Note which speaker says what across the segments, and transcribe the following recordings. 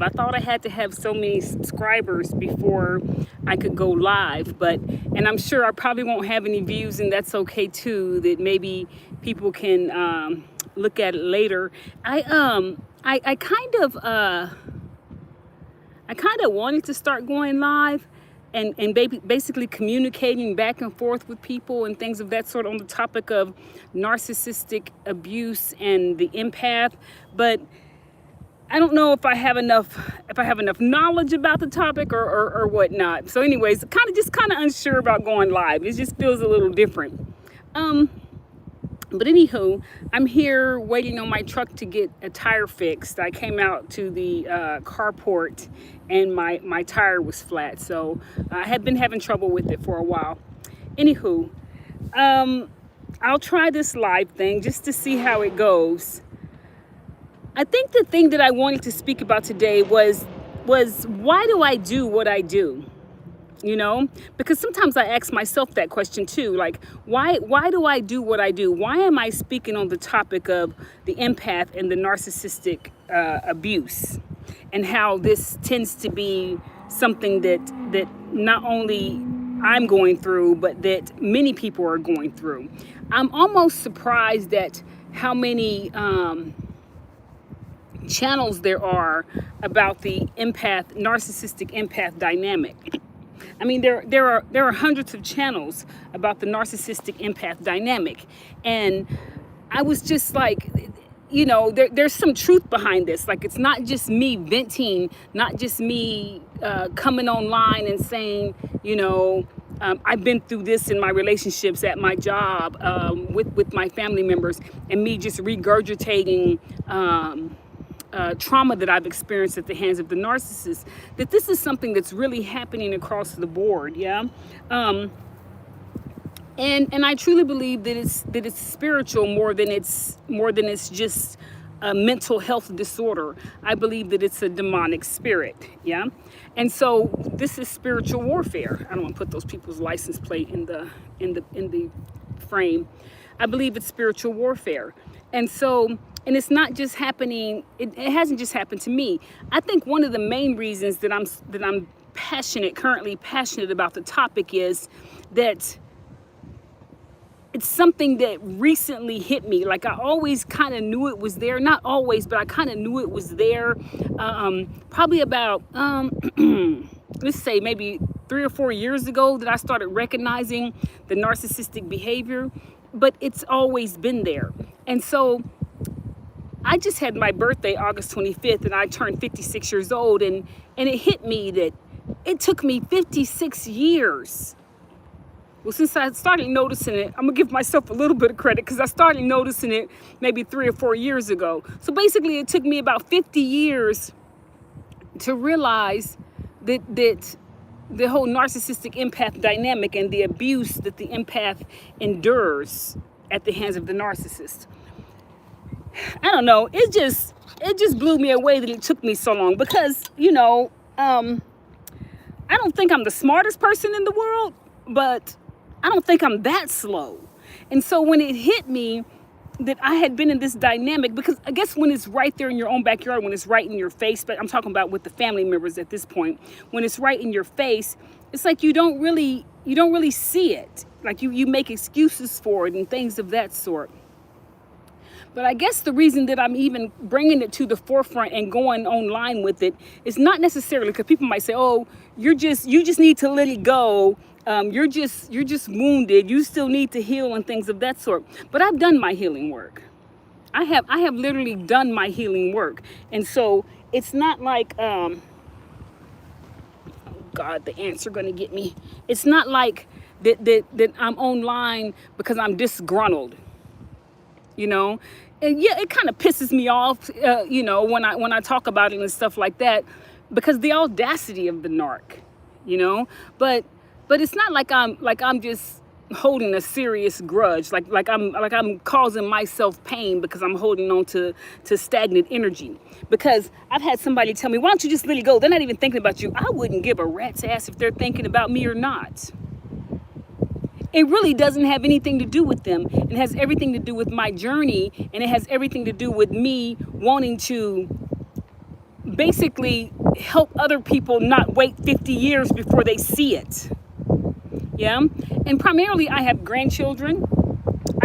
Speaker 1: I thought I had to have so many subscribers before I could go live, and I'm sure I probably won't have any views, and that's okay too. That maybe people can look at it later. I kind of wanted to start going live and basically communicating back and forth with people and things of that sort on the topic of narcissistic abuse and the empath, but I don't know if I have enough knowledge about the topic or whatnot. So anyways, kind of unsure about going live. It just feels a little different. But anywho, I'm here waiting on my truck to get a tire fixed. I came out to the carport and my tire was flat. So I had been having trouble with it for a while. Anywho, I'll try this live thing just to see how it goes. I think the thing that I wanted to speak about today was why do I do what I do? You know, because sometimes I ask myself that question too, like why do I do what I do? Why am I speaking on the topic of the empath and the narcissistic abuse, and how this tends to be something that not only I'm going through, but that many people are going through. I'm almost surprised at how many channels there are about the narcissistic empath dynamic. I mean, there are hundreds of channels about the narcissistic empath dynamic, and I was just like, you know, there's some truth behind this. Like, it's not just me venting, not just me coming online and saying, you know, I've been through this in my relationships at my job, with my family members, and me just regurgitating trauma that I've experienced at the hands of the narcissist. That this is something that's really happening across the board, yeah. And I truly believe that it's spiritual more than it's just a mental health disorder. I believe that it's a demonic spirit, yeah. And so this is spiritual warfare. I don't want to put those people's license plate in the frame. I believe it's spiritual warfare, and it's not just happening. It hasn't just happened to me. I think one of the main reasons that I'm currently passionate about the topic is that it's something that recently hit me. Like, I always kind of knew it was there. Not always, but I kind of knew it was there. Probably about, let's say maybe 3 or 4 years ago that I started recognizing the narcissistic behavior, but it's always been there. And so I just had my birthday August 25th, and I turned 56 years old, and it hit me that it took me 56 years. Well, since I started noticing it, I'm gonna give myself a little bit of credit because I started noticing it maybe 3 or 4 years ago. So basically it took me about 50 years to realize that the whole narcissistic empath dynamic and the abuse that the empath endures at the hands of the narcissist. I don't know, it just blew me away that it took me so long, because, you know, I don't think I'm the smartest person in the world, but I don't think I'm that slow. And so when it hit me that I had been in this dynamic, because I guess when it's right there in your own backyard, when it's right in your face, but I'm talking about with the family members at this point, when it's right in your face, it's like you don't really see it. Like you make excuses for it and things of that sort. But I guess the reason that I'm even bringing it to the forefront and going online with it is not necessarily because people might say, "Oh, you just need to let it go. You're just wounded. You still need to heal," and things of that sort. But I've done my healing work. I have literally done my healing work, and so it's not like oh God, the ants are gonna get me. It's not like that I'm online because I'm disgruntled. You know, and yeah, it kind of pisses me off, you know, when I talk about it and stuff like that, because the audacity of the narc, you know. But it's not like I'm just holding a serious grudge, like I'm causing myself pain because I'm holding on to stagnant energy. Because I've had somebody tell me, "Why don't you just let it go? They're not even thinking about you." I wouldn't give a rat's ass if they're thinking about me or not. It really doesn't have anything to do with them. It has everything to do with my journey, and it has everything to do with me wanting to basically help other people not wait 50 years before they see it. Yeah. And primarily I have grandchildren.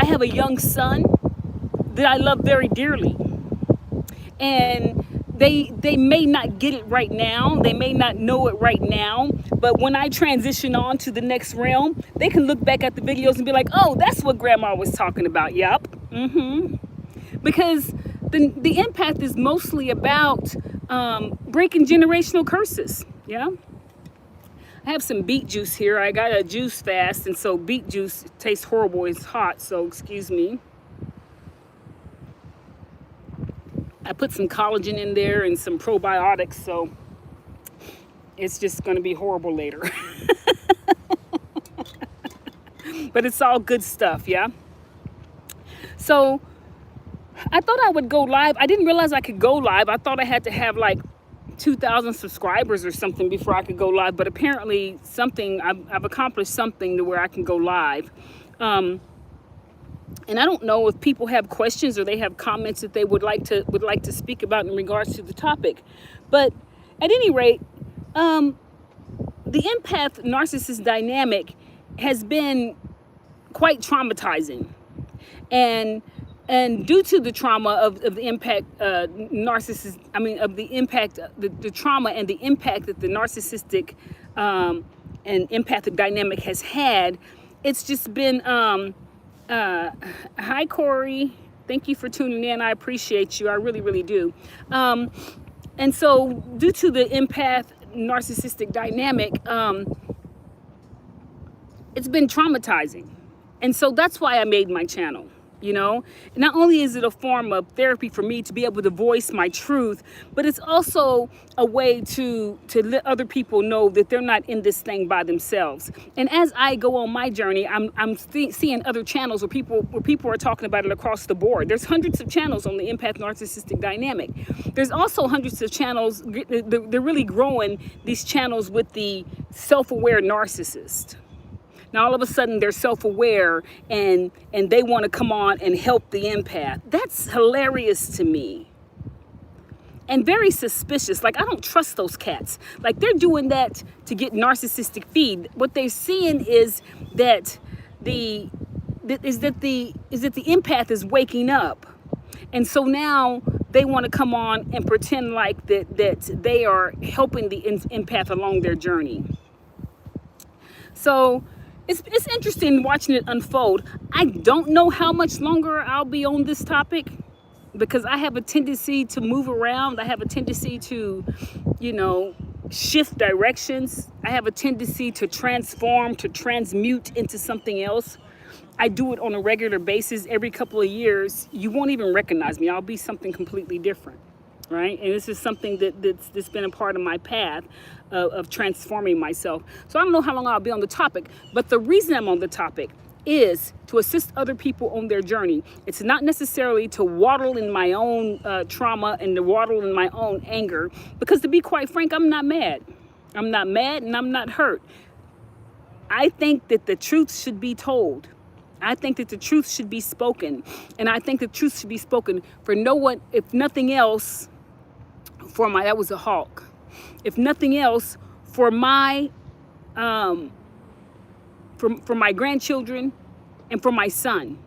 Speaker 1: I have a young son that I love very dearly. And they may not get it right now. They may not know it right now. But when I transition on to the next realm, they can look back at the videos and be like, oh, that's what grandma was talking about. Yup. Because the empath is mostly about breaking generational curses. Yeah. I have some beet juice here. I got a juice fast, and so beet juice tastes horrible. It's hot, so excuse me. I put some collagen in there and some probiotics, so it's just going to be horrible later. But it's all good stuff, yeah? So I thought I would go live. I didn't realize I could go live. I thought I had to have like 2,000 subscribers or something before I could go live. But apparently I've accomplished something to where I can go live. And I don't know if people have questions or they have comments that they would like to speak about in regards to the topic. But at any rate, the empath narcissist dynamic has been quite traumatizing. And due to the trauma of the impact narcissist, of the impact, the trauma and the impact that the narcissistic and empathic dynamic has had, it's just been hi Corey, thank you for tuning in. I appreciate you. I really, really do. And so due to the empath narcissistic dynamic, it's been traumatizing. And so that's why I made my channel. You know, not only is it a form of therapy for me to be able to voice my truth, but it's also a way to let other people know that they're not in this thing by themselves. And as I go on my journey, I'm seeing other channels where people are talking about it across the board. There's hundreds of channels on the empath narcissistic dynamic. There's also hundreds of channels. They're really growing these channels with the self-aware narcissist. Now, all of a sudden, they're self-aware and they want to come on and help the empath. That's hilarious to me. And very suspicious. Like, I don't trust those cats. Like, they're doing that to get narcissistic feed. What they're seeing is that the empath is waking up. And so now they want to come on and pretend like that they are helping the empath along their journey. So it's interesting watching it unfold. I don't know how much longer I'll be on this topic because I have a tendency to move around. I have a tendency to, shift directions. I have a tendency to transform, to transmute into something else. I do it on a regular basis. Every couple of years, you won't even recognize me. I'll be something completely different. Right? And this is something that's been a part of my path of transforming myself. So I don't know how long I'll be on the topic, but the reason I'm on the topic is to assist other people on their journey. It's not necessarily to waddle in my own trauma and to waddle in my own anger, because to be quite frank, I'm not mad. I'm not mad and I'm not hurt. I think that the truth should be told. I think that the truth should be spoken. And I think the truth should be spoken for no one, if nothing else, that was a hawk. If nothing else, for my for my grandchildren and for my son.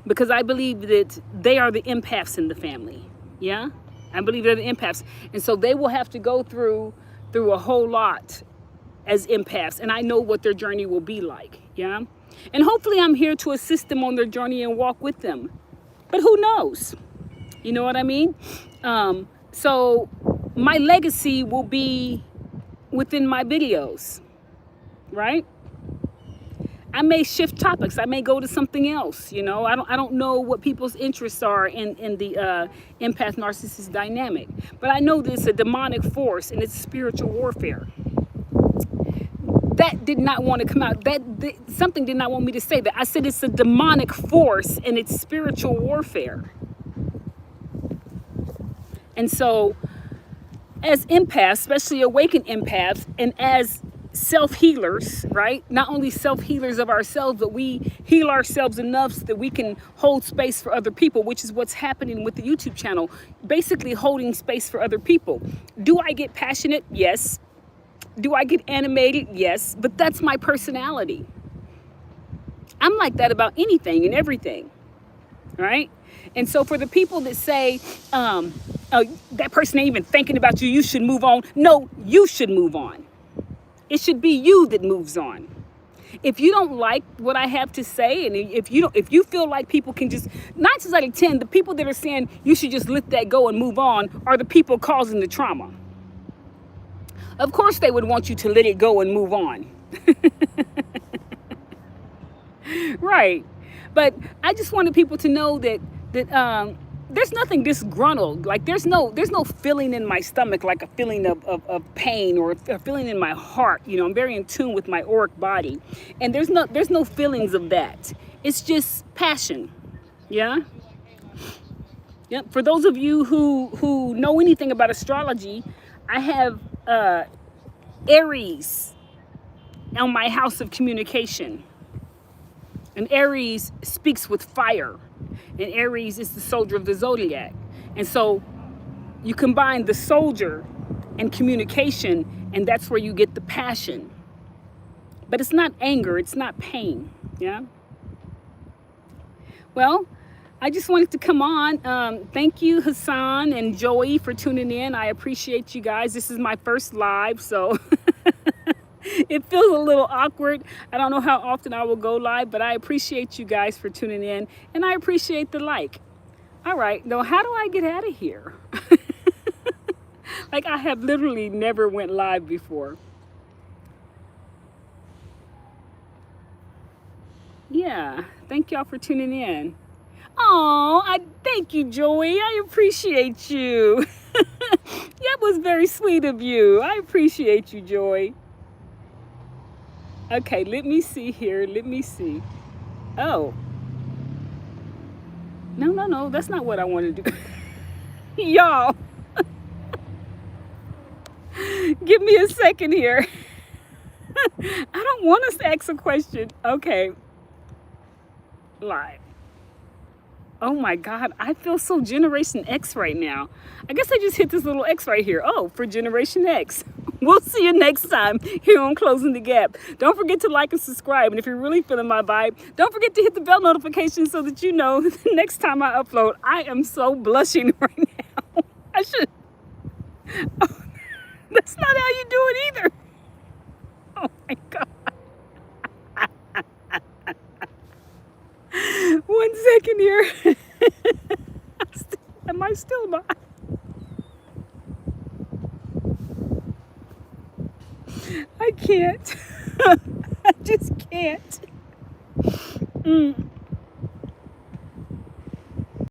Speaker 1: Because I believe that they are the empaths in the family. Yeah? I believe they're the empaths. And so they will have to go through a whole lot as empaths. And I know what their journey will be like. Yeah? And hopefully I'm here to assist them on their journey and walk with them. But who knows? You know what I mean? So my legacy will be within my videos, right? I may shift topics. I may go to something else. I don't know what people's interests are in the empath narcissist dynamic, but I know that it's a demonic force and it's spiritual warfare. That did not want to come out. Something did not want me to say that. I said it's a demonic force and it's spiritual warfare. And so as empaths, especially awakened empaths, and as self-healers, right? Not only self-healers of ourselves, but we heal ourselves enough so that we can hold space for other people, which is what's happening with the YouTube channel. Basically holding space for other people. Do I get passionate? Yes. Do I get animated? Yes. But that's my personality. I'm like that about anything and everything, right? And so for the people that say, oh, that person ain't even thinking about you, you should move on. No, you should move on. It should be you that moves on. If you don't like what I have to say, and if you feel like people can just, 9 times out of 10, the people that are saying you should just let that go and move on are the people causing the trauma. Of course they would want you to let it go and move on. Right. But I just wanted people to know that there's nothing disgruntled. Like there's no feeling in my stomach, like a feeling of pain or a feeling in my heart. You know, I'm very in tune with my auric body, and there's no feelings of that. It's just passion. Yeah. Yep. For those of you who know anything about astrology, I have Aries on my house of communication. And Aries speaks with fire. And Aries is the soldier of the zodiac. And so you combine the soldier and communication, and that's where you get the passion. But it's not anger, it's not pain. Yeah? Well, I just wanted to come on. Thank you, Hassan and Joey, for tuning in. I appreciate you guys. This is my first live, so it feels a little awkward. I don't know how often I will go live, but I appreciate you guys for tuning in, and I appreciate the like. All right, now how do I get out of here? Like I have literally never went live before. Yeah, thank y'all for tuning in. Oh, I thank you, Joey. I appreciate you. That was very sweet of you. I appreciate you, Joy. Okay, let me see here. Let me see. Oh. No. That's not what I want to do. Y'all. Give me a second here. I don't want us to ask a question. Okay. Live. Oh my God, I feel so Generation X right now. I guess I just hit this little X right here. Oh, for Generation X. We'll see you next time here on Closing the Gap. Don't forget to like and subscribe. And if you're really feeling my vibe, don't forget to hit the bell notification so that you know the next time I upload. I am so blushing right now. I should. Oh, that's not how you do it either. Oh my God. 1 second here. Am I still live? I can't. I just can't.